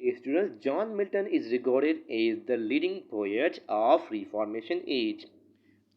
Students, John Milton is regarded as the leading poet of Reformation age.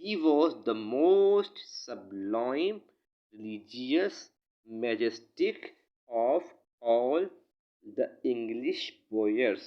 He was the most sublime, religious, majestic of all the English poets.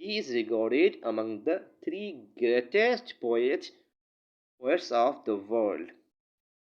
He is regarded among the three greatest poets of the world.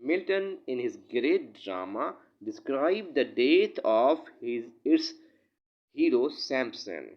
Milton, in his great drama, described the death of its hero Samson.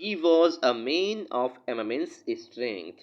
He was a man of immense strength,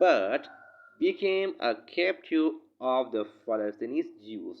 But became a captive of the Palestinian Jews.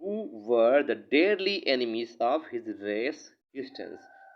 Who were the deadly enemies of his race, Christians,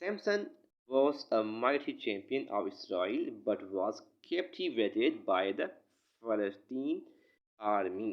Samson was a mighty champion of Israel but was captivated by the Philistine army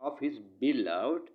of his beloved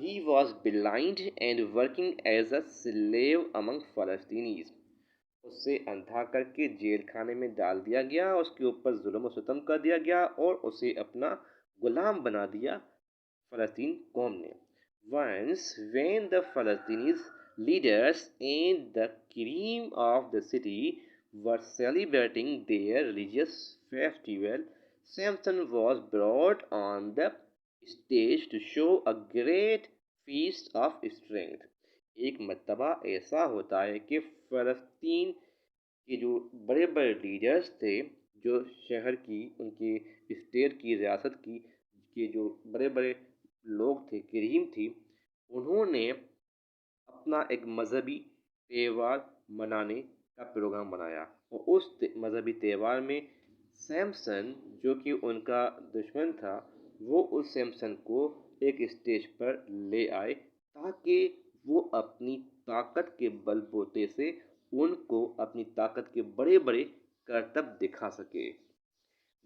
He was blind and working as a slave among Palestinians. اسے اندھا کر کے jail خانے میں ڈال دیا گیا، اس کے اوپر ظلم و ستم کر دیا گیا اور اسے اپنا غلام بنا دیا فلسطین قوم نے۔ Once when the Palestinian leaders and the cream of the city were celebrating their religious festival, Samson was brought on the stage to show a great feast of strength۔ ایک مرتبہ ایسا ہوتا ہے کہ فلسطین کے جو بڑے بڑے لیڈرز تھے، جو شہر کی، ان کی اسٹیٹ کی، ریاست کی کے جو بڑے بڑے لوگ تھے، کریم تھی، انہوں نے اپنا ایک مذہبی تہوار منانے کا پروگرام بنایا، اور اس مذہبی تہوار میں سیمسن جو کہ ان کا دشمن تھا، وہ اس سیمسن کو ایک اسٹیج پر لے آئے تاکہ وہ اپنی طاقت کے بل بوتے سے ان کو اپنی طاقت کے بڑے بڑے کرتب دکھا سکے۔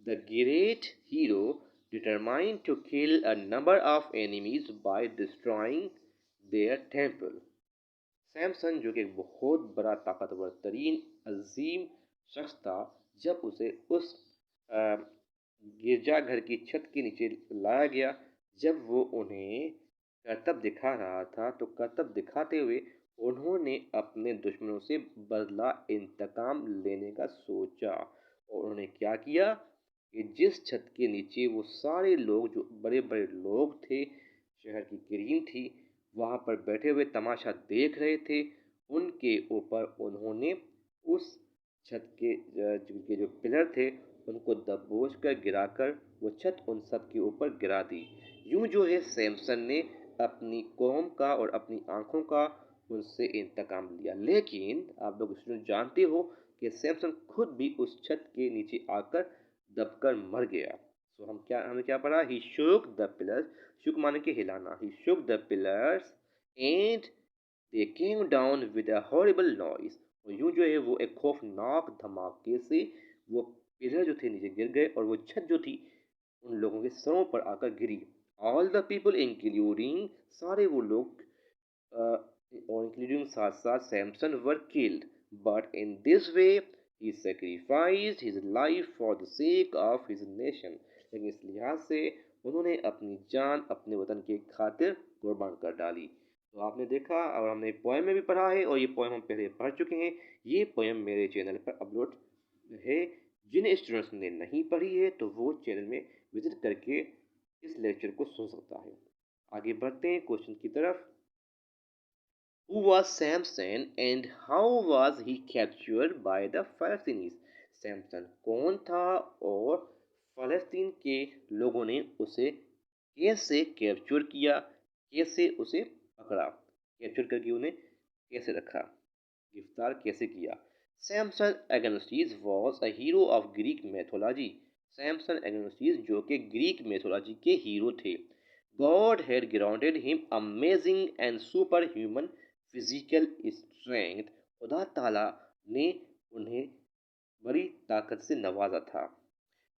The great hero determined to kill a number of enemies by destroying their temple۔ Samson جو کہ ایک بہت بڑا طاقتور ترین عظیم شخص تھا، جب اسے اس گرجا گھر کی چھت کے نیچے لایا گیا، جب وہ انہیں کرتب دکھا رہا تھا، تو کرتب دکھاتے ہوئے انہوں نے اپنے دشمنوں سے بدلہ انتقام لینے کا سوچا، اور انہوں نے کیا کیا کہ جس چھت کے نیچے وہ سارے لوگ، جو بڑے بڑے لوگ تھے، شہر کی کریم تھی، وہاں پر بیٹھے ہوئے تماشا دیکھ رہے تھے، ان کے اوپر انہوں نے اس چھت کے جو پلر تھے ان کو دبوچ کر گرا کر وہ چھت ان سب کے اوپر گرا دی۔ یوں جو ہے سیمسن نے اپنی قوم کا اور اپنی آنکھوں کا ان سے انتقام لیا، لیکن آپ لوگ اس میں جانتے ہو کہ سیمسن خود بھی اس چھت کے نیچے آ کر دب کر مر گیا۔ تو ہم نے کیا پڑھا؟ ہی shook the pillars، شک مانے کہ ہلانا، ہی shook the pillars and they came down with a horrible noise۔ اور یوں جو ہے وہ ایک خوفناک دھماکے سے وہ پلر جو تھے نیچے گر گئے، اور وہ چھت جو تھی ان لوگوں کے سروں پر آ کر گری۔ all the people including، سارے وہ لوگ اور including ساتھ ساتھ Samson were killed، but in this way he sacrificed his life for the sake of his nation۔ لیکن اس لحاظ سے انہوں نے اپنی جان اپنے وطن کی خاطر قربان کر ڈالی۔ تو آپ نے دیکھا، اور ہم نے پوئم میں بھی پڑھا ہے، اور یہ پوئم ہم پہلے پڑھ چکے ہیں۔ یہ پوئم میرے چینل پر اپلوڈ ہے، جن اسٹوڈنٹس نے نہیں پڑھی ہے تو وہ چینل میں وزٹ کر کے اس لیکچر کو سن سکتا ہے۔ آگے بڑھتے ہیں کوشچن کی طرف۔ Who was Samson and how was he captured by the Philistines؟ Samson کون تھا اور فلسطین کے لوگوں نے اسے کیسے کیپچر کیا، کیسے اسے پکڑا، کیپچر کر کے انہیں کیسے رکھا، گرفتار کیسے کیا۔ Samson Agonistes was a hero of Greek mythology. Samson Agonistes جو کہ گریک میتھولوجی کے ہیرو تھے۔ God had granted him amazing and superhuman physical strength۔ خدا تعالیٰ نے انہیں بڑی طاقت سے نوازا تھا۔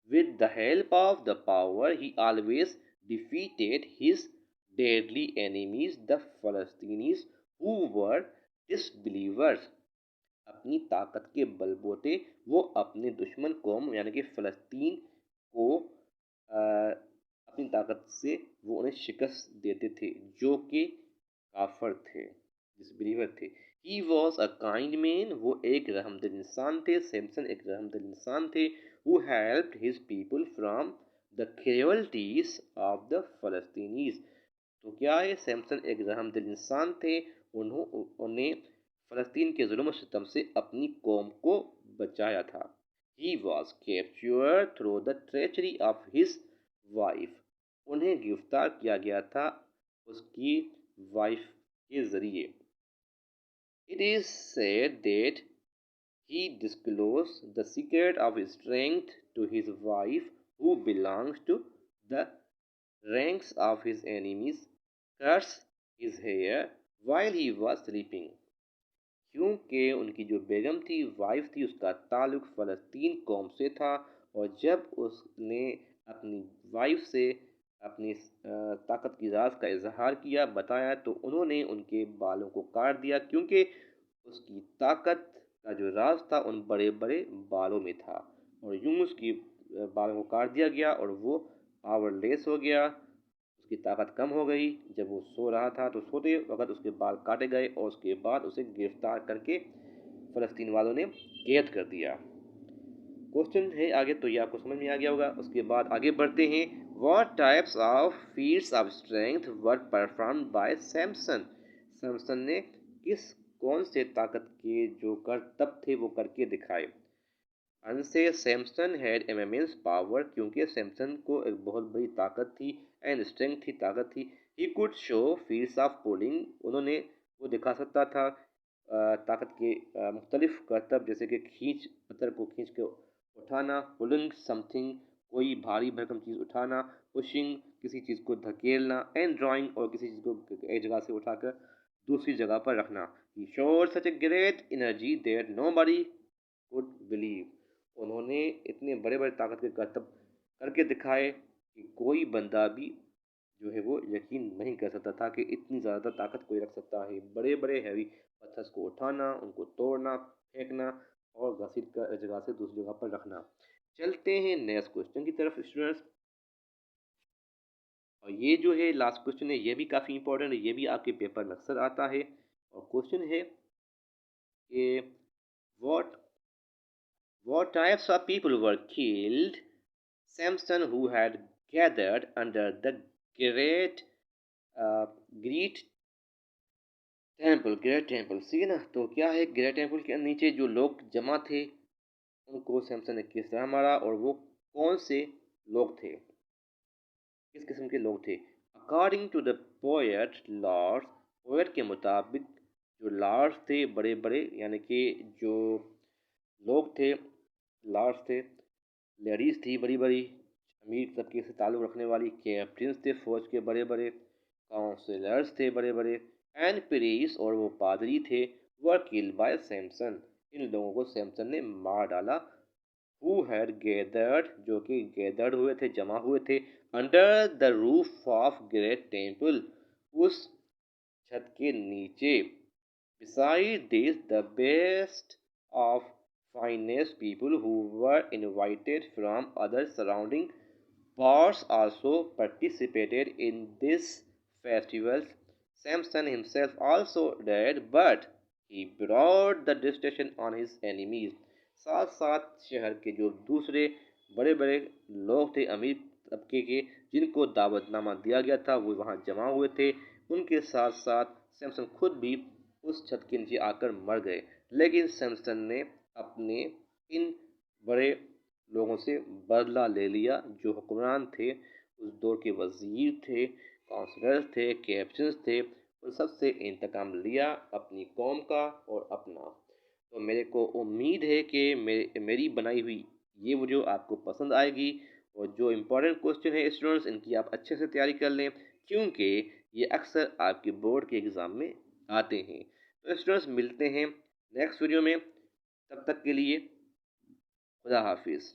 With the help of the power he always defeated his deadly enemies the Philistines who were disbelievers۔ اپنی طاقت کے بل بوتے وہ اپنے دشمن قوم یعنی کہ فلسطین کو اپنی طاقت سے وہ انہیں شکست دیتے تھے جو کہ کافر تھے، ڈسبلیور تھے۔ He was a kind man، وہ ایک رحم دل انسان تھے، سیمسن ایک رحم دل انسان تھے۔ Who helped his people from the cruelties of the Philistines۔ تو کیا ہے؟ سیمسن ایک رحم دل انسان تھے، انہیں فلسطین کے ظلم و ستم سے اپنی قوم کو بچایا تھا۔ He was captured through the treachery of his wife۔ انہیں گرفتار کیا گیا تھا اس کی وائف کے ذریعے۔ It is said that he disclosed the secret of his strength to his wife who belongs to the ranks of his enemies, cursed his hair while he was sleeping۔ کیونکہ ان کی جو بیگم تھی، وائف تھی، اس کا تعلق فلسطین قوم سے تھا، اور جب اس نے اپنی وائف سے اپنی طاقت کی راز کا اظہار کیا، بتایا، تو انہوں نے ان کے بالوں کو کاٹ دیا، کیونکہ اس کی طاقت کا جو راز تھا ان بڑے بڑے بالوں میں تھا، اور یوں اس کی بالوں کو کاٹ دیا گیا اور وہ پاور لیس ہو گیا، اس کی طاقت کم ہو گئی۔ جب وہ سو رہا تھا تو سوتے وقت اس کے بال کاٹے گئے اور اس کے بعد اسے گرفتار کر کے فلسطین والوں نے قید کر دیا۔ کوشچن ہے آگے، تو یہ آپ کو سمجھ میں آ گیا ہوگا۔ اس کے بعد آگے بڑھتے ہیں۔ What types of feats of strength were performed by Samson? Samson نے کون سے طاقت کے جو کرتب تھے وہ کر کے دکھائے؟ سے سیمسن ہیڈ امیمنس پاور، کیونکہ سیمسن کو ایک بہت بڑی طاقت تھی، اینڈ اسٹرینتھ تھی، طاقت تھی۔ He could show feats of pulling, انہوں نے وہ دکھا سکتا تھا طاقت کے مختلف کرتب، جیسے کہ پتھر کو کھینچ کے اٹھانا، پولنگ سم تھنگ، کوئی بھاری بھرکم چیز اٹھانا، پشنگ کسی چیز کو دھکیلنا، اینڈ ڈرائنگ اور کسی چیز کو ایک جگہ سے اٹھا کر دوسری جگہ پر رکھنا۔ He showed such a great energy that nobody could believe، انہوں نے اتنے بڑے بڑے طاقت کے کرتب کر کے دکھائے کہ کوئی بندہ بھی جو ہے وہ یقین نہیں کر سکتا تھا کہ اتنی زیادہ طاقت کوئی رکھ سکتا ہے۔ بڑے بڑے ہیوی پتھر کو اٹھانا، ان کو توڑنا، پھینکنا اور گھسیٹ کر ایک جگہ سے دوسری جگہ پر رکھنا۔ چلتے ہیں نیکسٹ کوشچن کی طرف اسٹوڈنٹس، اور یہ جو ہے لاسٹ کوشچن ہے، یہ بھی کافی امپورٹنٹ ہے، یہ بھی آپ کے پیپر میں اکثر آتا ہے۔ اور کوشچن ہے کہ what types of people were killed Samson who had gathered under the great temple، ٹھیک ہے نا؟ تو کیا ہے گریٹ ٹیمپل کے نیچے جو لوگ جمع تھے ان کو سیمسن نے کس طرح مارا، اور وہ کون سے لوگ تھے، کس قسم کے لوگ تھے؟ According to the poet lords, poet کے مطابق جو لارڈس تھے بڑے بڑے، یعنی کہ جو لوگ تھے لارڈس تھے، لیڈیز تھی بڑی بڑی، امیر طبقے سے تعلق رکھنے والی، کیپٹنس تھے فوج کے بڑے بڑے، کاؤنسلرز تھے بڑے بڑے، اینڈ پریس اور وہ پادری تھے، ور کل بائی سیمسن، ان لوگوں کو سیمسن نے مار ڈالا۔ who had gathered، جو کہ گیدرڈ ہوئے تھے، جمع ہوئے تھے، under the roof of great temple، اس چھت کے نیچے، beside this the best of finest people who were invited from other surrounding parts also participated in this festivals. Samson himself also died, but he brought the destruction on his enemies۔ ساتھ ساتھ شہر کے جو دوسرے بڑے بڑے لوگ تھے امیر طبقے کے، جن کو دعوت نامہ دیا گیا تھا، وہ وہاں جمع ہوئے تھے، ان کے ساتھ ساتھ سیمسن خود بھی اس چھت کے نیچے آ کر مر گئے۔ لیکن سیمسن نے اپنے ان بڑے لوگوں سے بدلہ لے لیا، جو حکمران تھے، اس دور کے وزیر تھے، کاؤنسلر تھے، کیپٹنز تھے، ان سب سے انتقام لیا، اپنی قوم کا اور اپنا۔ تو میرے کو امید ہے کہ میری بنائی ہوئی یہ ویڈیو آپ کو پسند آئے گی، اور جو امپورٹنٹ کوسچن ہے اسٹوڈنٹس ان کی آپ اچھے سے تیاری کر لیں، کیونکہ یہ اکثر آپ کے بورڈ کے ایگزام میں آتے ہیں۔ تو اسٹوڈنٹس ملتے ہیں نیکسٹ ویڈیو میں، تب تک کے لیے خدا حافظ۔